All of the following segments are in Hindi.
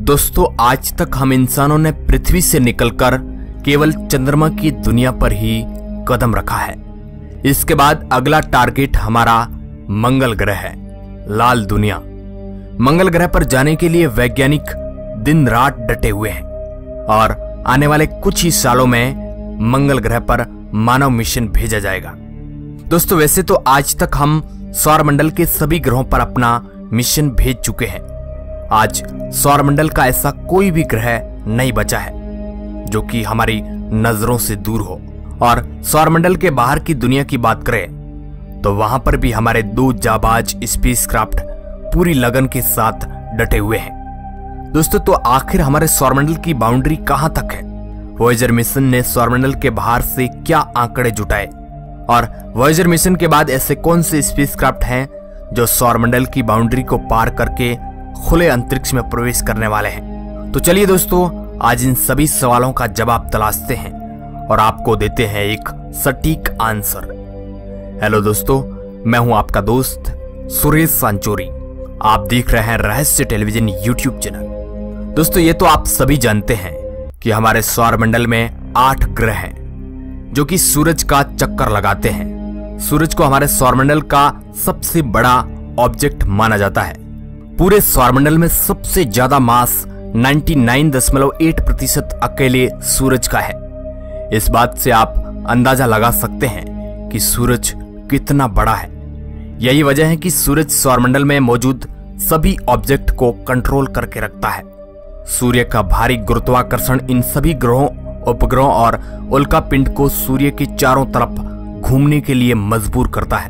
दोस्तों, आज तक हम इंसानों ने पृथ्वी से निकलकर केवल चंद्रमा की दुनिया पर ही कदम रखा है। इसके बाद अगला टारगेट हमारा मंगल ग्रह है, लाल दुनिया। मंगल ग्रह पर जाने के लिए वैज्ञानिक दिन रात डटे हुए हैं और आने वाले कुछ ही सालों में मंगल ग्रह पर मानव मिशन भेजा जाएगा। दोस्तों, वैसे तो आज तक हम सौरमंडल के सभी ग्रहों पर अपना मिशन भेज चुके हैं। आज सौरमंडल का ऐसा कोई भी ग्रह नहीं बचा है जो कि हमारी नजरों से दूर हो। और सौरमंडल के बाहर की दुनिया की बात करें तो वहां पर भी हमारे दो जाबाज स्पेसक्राफ्ट पूरी लगन के साथ डटे हुए हैं। दोस्तों, तो आखिर हमारे सौरमंडल की बाउंड्री कहां तक है? वॉयेजर मिशन ने सौरमंडल के बाहर से क्या आंकड़े जुटाए और वॉयेजर मिशन के बाद ऐसे कौन से स्पेसक्राफ्ट हैं जो सौरमंडल की बाउंड्री को पार करके खुले अंतरिक्ष में प्रवेश करने वाले हैं? तो चलिए दोस्तों, आज इन सभी सवालों का जवाब तलाशते हैं और आपको देते हैं एक सटीक आंसर। हेलो दोस्तों, मैं हूं आपका दोस्त सुरेश सांचोरी। आप देख रहे हैं रहस्य टेलीविजन यूट्यूब चैनल। दोस्तों, ये तो आप सभी जानते हैं कि हमारे सौरमंडल में 8 ग्रह हैं जो कि सूरज का चक्कर लगाते हैं। सूरज को हमारे सौरमंडल का सबसे बड़ा ऑब्जेक्ट माना जाता है। पूरे सौरमंडल में सबसे ज्यादा मास 99.8% अकेले सूरज का है। इस बात से आप अंदाजा लगा सकते हैं कि सूरज कितना बड़ा है। यही वजह है कि सूरज सौरमंडल में मौजूद सभी ऑब्जेक्ट को कंट्रोल करके रखता है। सूर्य का भारी गुरुत्वाकर्षण इन सभी ग्रहों, उपग्रहों और उल्कापिंड को सूर्य के चारों तरफ घूमने के लिए मजबूर करता है,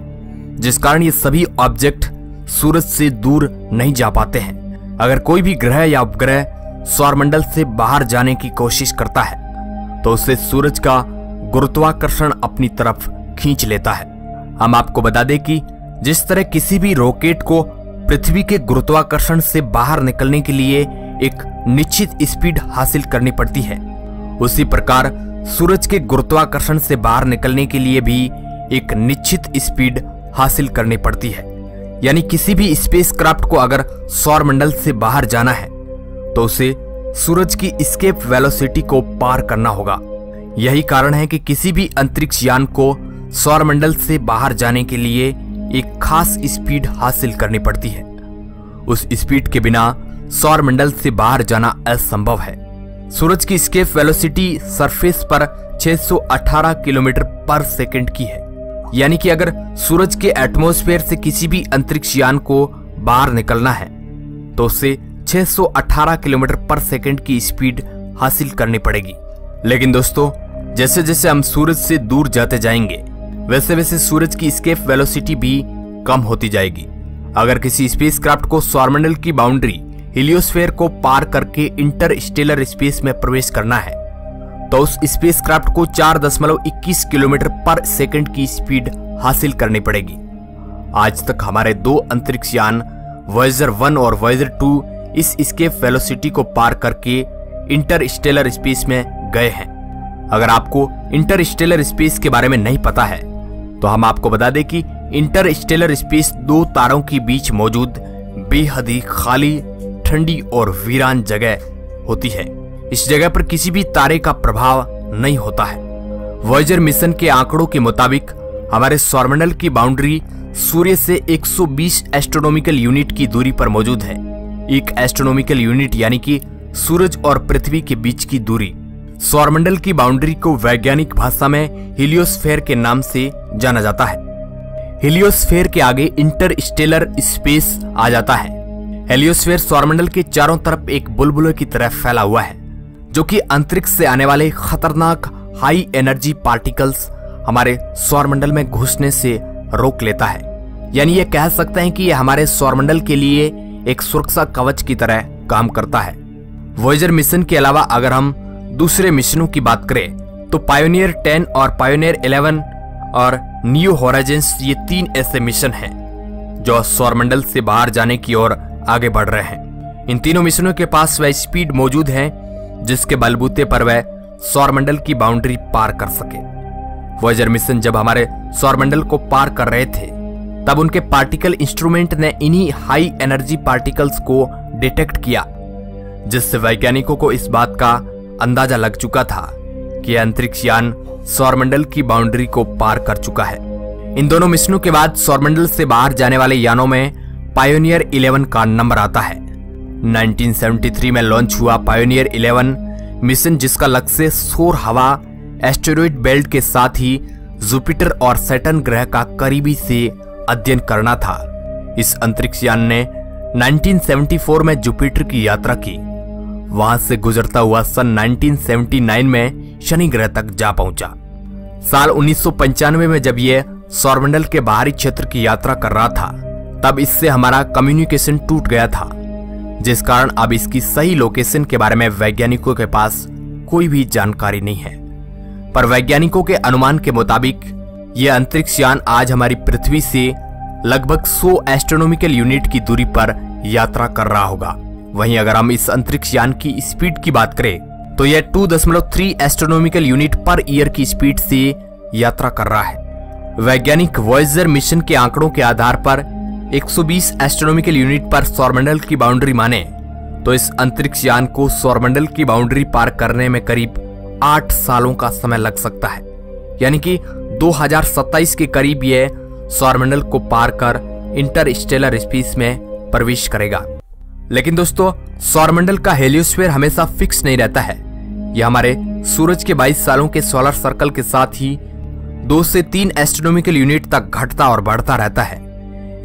जिस कारण ये सभी ऑब्जेक्ट सूरज से दूर नहीं जा पाते हैं। अगर कोई भी ग्रह या उपग्रह सौरमंडल से बाहर जाने की कोशिश करता है तो उसे सूरज का गुरुत्वाकर्षण अपनी तरफ खींच लेता है। हम आपको बता दें कि जिस तरह किसी भी रॉकेट को पृथ्वी के गुरुत्वाकर्षण से बाहर निकलने के लिए एक निश्चित स्पीड हासिल करनी पड़ती है, उसी प्रकार सूरज के गुरुत्वाकर्षण से बाहर निकलने के लिए भी एक निश्चित स्पीड हासिल करनी पड़ती है। यानी किसी भी स्पेसक्राफ्ट को अगर सौरमंडल से बाहर जाना है तो उसे सूरज की एस्केप वेलोसिटी को पार करना होगा। यही कारण है कि किसी भी अंतरिक्ष यान को सौरमंडल से बाहर जाने के लिए एक खास स्पीड हासिल करनी पड़ती है। उस स्पीड के बिना सौरमंडल से बाहर जाना असंभव है। सूरज की एस्केप वेलोसिटी सरफेस पर 618 किलोमीटर पर सेकंड की है। यानी कि अगर सूरज के एटमॉस्फेयर से किसी भी अंतरिक्ष यान को बाहर निकलना है तो उसे 618 किलोमीटर पर सेकंड की स्पीड हासिल करनी पड़ेगी। लेकिन दोस्तों, जैसे जैसे हम सूरज से दूर जाते जाएंगे वैसे वैसे सूरज की एस्केप वेलोसिटी भी कम होती जाएगी। अगर किसी स्पेसक्राफ्ट को सौरमंडल की बाउंड्री हीलियोस्फीयर को पार करके इंटरस्टेलर स्पेस में प्रवेश करना है तो उस स्पेसक्राफ्ट को 4.21 किलोमीटर पर सेकंड की स्पीड हासिल करनी पड़ेगी। आज तक हमारे 2 अंतरिक्ष यान वॉयेजर 1 और वॉयेजर 2 इस एस्केप वेलोसिटी को पार करके इंटरस्टेलर स्पेस में गए हैं। अगर आपको इंटरस्टेलर स्पेस के बारे में नहीं पता है तो हम आपको बता दें कि इंटरस्टेलर स्पेस 2 तारों के बीच मौजूद बेहद ही खाली, ठंडी और वीरान जगह होती है। इस जगह पर किसी भी तारे का प्रभाव नहीं होता है। वॉयेजर मिशन के आंकड़ों के मुताबिक हमारे सौरमंडल की बाउंड्री सूर्य से 120 एस्ट्रोनॉमिकल यूनिट की दूरी पर मौजूद है। एक एस्ट्रोनॉमिकल यूनिट यानी कि सूरज और पृथ्वी के बीच की दूरी। सौरमंडल की बाउंड्री को वैज्ञानिक भाषा में हीलियोस्फीयर के नाम से जाना जाता है। हीलियोस्फीयर के आगे इंटरस्टेलर स्पेस आ जाता है। हीलियोस्फीयर सौरमंडल के चारों तरफ एक बुलबुले की तरह फैला हुआ है जो कि अंतरिक्ष से आने वाले खतरनाक हाई एनर्जी पार्टिकल्स हमारे सौरमंडल में घुसने से रोक लेता है। यानी ये कह सकते हैं कि ये हमारे सौरमंडल के लिए एक सुरक्षा कवच की तरह काम करता है। वॉयेजर मिशन के अलावा अगर हम दूसरे मिशनों की बात करें तो पायोनियर 10 और पायोनियर 11 और न्यू होराइजन्स, ये 3 ऐसे मिशन हैं जो सौरमंडल से बाहर जाने की ओर आगे बढ़ रहे हैं। इन तीनों मिशनों के पास वह स्पीड मौजूद है जिसके बलबूते पर वह सौरमंडल की बाउंड्री पार कर सके। वॉयेजर मिशन जब हमारे सौरमंडल को पार कर रहे थे तब उनके पार्टिकल इंस्ट्रूमेंट ने इन्हीं हाई एनर्जी पार्टिकल्स को डिटेक्ट किया जिससे वैज्ञानिकों को इस बात का अंदाजा लग चुका था कि यह अंतरिक्ष यान सौरमंडल की बाउंड्री को पार कर चुका है। इन दोनों मिशनों के बाद सौरमंडल से बाहर जाने वाले यानों में पायोनियर 11 का नंबर आता है। 1973 में लॉन्च हुआ पायोनियर 11 मिशन, जिसका लक्ष्य सौर हवा, एस्टेरॉयड बेल्ट के साथ ही जुपिटर और सैटर्न ग्रह का करीबी से अध्ययन करना था। इस अंतरिक्ष यान ने 1974 में जुपिटर की यात्रा की। वहां से गुजरता हुआ सन 1979 में शनि ग्रह तक जा पहुंचा। साल 1995 में जब यह सौरमंडल के बाहरी क्षेत्र की यात्रा कर रहा था, तब इससे हमारा कम्युनिकेशन टूट गया था, जिस कारण अब इसकी सही लोकेशन के बारे में वैज्ञानिकों के पास कोई भी जानकारी नहीं है। पर वैज्ञानिकों के अनुमान के मुताबिक यह अंतरिक्ष यान आज हमारी पृथ्वी से लगभग 100 एस्ट्रोनॉमिकल यूनिट की दूरी पर यात्रा कर रहा होगा। वहीं अगर हम इस अंतरिक्ष यान की स्पीड की बात करें तो यह 2.3 एस्ट्रोनॉमिकल यूनिट पर ईयर की स्पीड से यात्रा कर रहा है। वैज्ञानिक वॉयेजर मिशन के आंकड़ों के आधार पर 120 एस्ट्रोनॉमिकल यूनिट पर सौरमंडल की बाउंड्री माने तो इस अंतरिक्ष यान को सौरमंडल की बाउंड्री पार करने में करीब 8 सालों का समय लग सकता है। यानी कि 2027 के करीब यह सौरमंडल को पार कर इंटरस्टेलर स्पेस में प्रवेश करेगा। लेकिन दोस्तों, सौरमंडल का हेलियोस्फीयर हमेशा फिक्स नहीं रहता है। यह हमारे सूरज के 22 सालों के सोलर सर्कल के साथ ही 2 से 3 एस्ट्रोनॉमिकल यूनिट तक घटता और बढ़ता रहता है।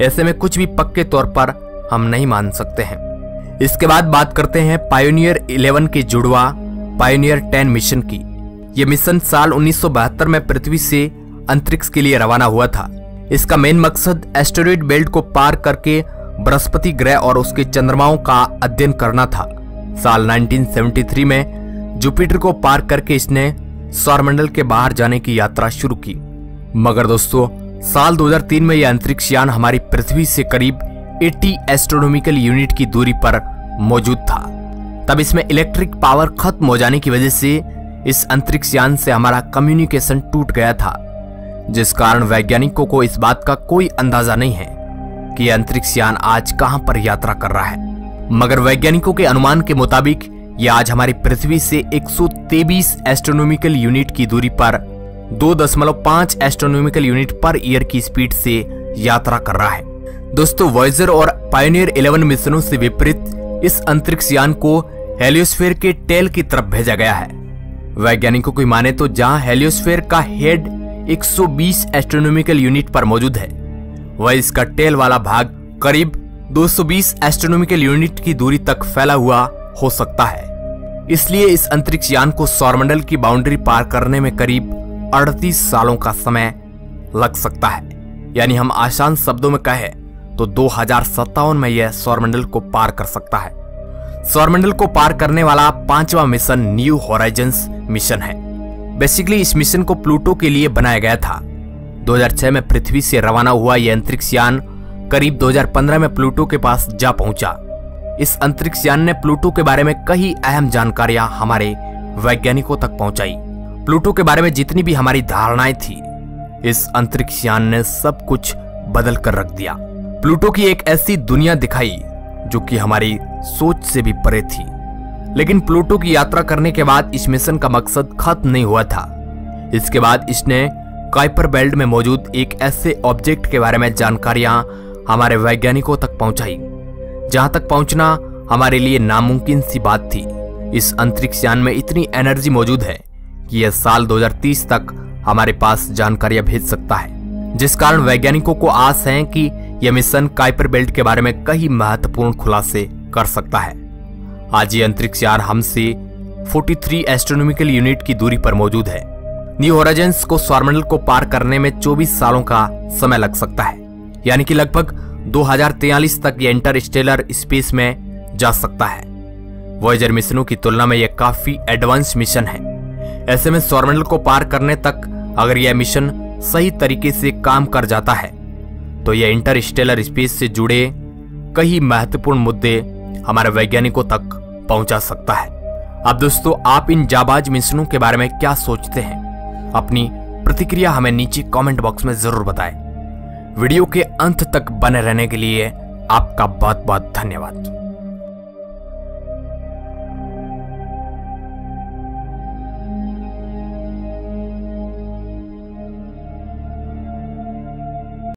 ऐसे में कुछ भी पक्के तौर पर हम नहीं मान सकते हैं। इसके बाद बात करते हैं पायोनियर 11 के जुड़वा पायोनियर 10 मिशन की। यह मिशन साल 1972 में पृथ्वी से अंतरिक्ष के लिए रवाना हुआ था। इसका मेन मकसद एस्टेरॉयड बेल्ट को पार करके बृहस्पति ग्रह और उसके चंद्रमाओं का अध्ययन करना था। साल 1973 में जुपिटर को पार करके इसने सौरमंडल के बाहर जाने की यात्रा शुरू की। मगर दोस्तों, साल 2003 में यह अंतरिक्ष यान हमारी पृथ्वी से करीब 80 एस्ट्रोनॉमिकल यूनिट की दूरी पर मौजूद था। तब इसमें इलेक्ट्रिक पावर खत्म हो जाने की वजह से इस अंतरिक्ष यान से हमारा कम्युनिकेशन टूट गया था, जिस कारण वैज्ञानिकों को इस बात का कोई अंदाजा नहीं है कि यह अंतरिक्ष यान आज कहां पर यात्रा कर रहा है। मगर वैज्ञानिकों के अनुमान के मुताबिक यह आज हमारी पृथ्वी से 123 एस्ट्रोनॉमिकल यूनिट की दूरी पर 2.5 एस्ट्रोनॉमिकल यूनिट पर ईयर की स्पीड से यात्रा कर रहा है। दोस्तों, वॉयेजर और पायोनियर 11 मिशनों से विपरीत इस अंतरिक्ष यान को हेलियोस्फीयर के टेल की तरफ भेजा गया है। वैज्ञानिकों की माने तो जहां हेलियोस्फीयर का हेड 120 एस्ट्रोनॉमिकल यूनिट पर मौजूद है, वह इसका टेल वाला भाग करीब 220 एस्ट्रोनॉमिकल यूनिट की दूरी तक फैला हुआ हो सकता है। इसलिए इस अंतरिक्ष यान को सौरमंडल की बाउंड्री पार करने में करीब 38 सालों का समय लग सकता है। यानी हम आसान शब्दों में कहें तो 2057 में यह सौरमंडल को पार कर सकता है। सौरमंडल को पार करने वाला 5वां मिशन न्यू होराइजन्स मिशन है। बेसिकली इस मिशन को प्लूटो के लिए बनाया गया था। 2006 में पृथ्वी से रवाना हुआ यह अंतरिक्ष यान करीब 2015 में प्लूटो के पास जा पहुंचा। इस अंतरिक्ष यान ने प्लूटो के बारे में कई अहम जानकारियां हमारे वैज्ञानिकों तक पहुंचाई। प्लूटो के बारे में जितनी भी हमारी धारणाएं थी, इस अंतरिक्ष यान ने सब कुछ बदल कर रख दिया। प्लूटो की एक ऐसी दुनिया दिखाई जो कि हमारी सोच से भी परे थी। लेकिन प्लूटो की यात्रा करने के बाद इस मिशन का मकसद खत्म नहीं हुआ था। इसके बाद इसने काइपर बेल्ट में मौजूद एक ऐसे ऑब्जेक्ट के बारे में जानकारियां हमारे वैज्ञानिकों तक पहुंचाई, जहां तक पहुंचना हमारे लिए नामुमकिन सी बात थी। इस अंतरिक्ष यान में इतनी एनर्जी मौजूद है कि यह साल 2030 तक हमारे पास जानकारियां भेज सकता है, जिस कारण वैज्ञानिकों को आस है कि यह मिशन काइपर बेल्ट के बारे में कई महत्वपूर्ण खुलासे कर सकता है। आज ये अंतरिक्ष यान हमसे 43 एस्ट्रोनॉमिकल यूनिट की दूरी पर मौजूद है। न्यू होराइजन्स को सौरमंडल को पार करने में 24 सालों का समय लग सकता है, यानी कि लगभग 2043 तक यह इंटरस्टेलर स्पेस में जा सकता है। वॉयेजर मिशनों की तुलना में यह काफी एडवांस मिशन है। ऐसे में सौरमंडल को पार करने तक अगर यह मिशन सही तरीके से काम कर जाता है तो यह इंटरस्टेलर स्पेस से जुड़े कई महत्वपूर्ण मुद्दे हमारे वैज्ञानिकों तक पहुंचा सकता है। अब दोस्तों, आप इन जाबाज मिशनों के बारे में क्या सोचते हैं? अपनी प्रतिक्रिया हमें नीचे कमेंट बॉक्स में जरूर बताएं। वीडियो के अंत तक बने रहने के लिए आपका बहुत बहुत धन्यवाद।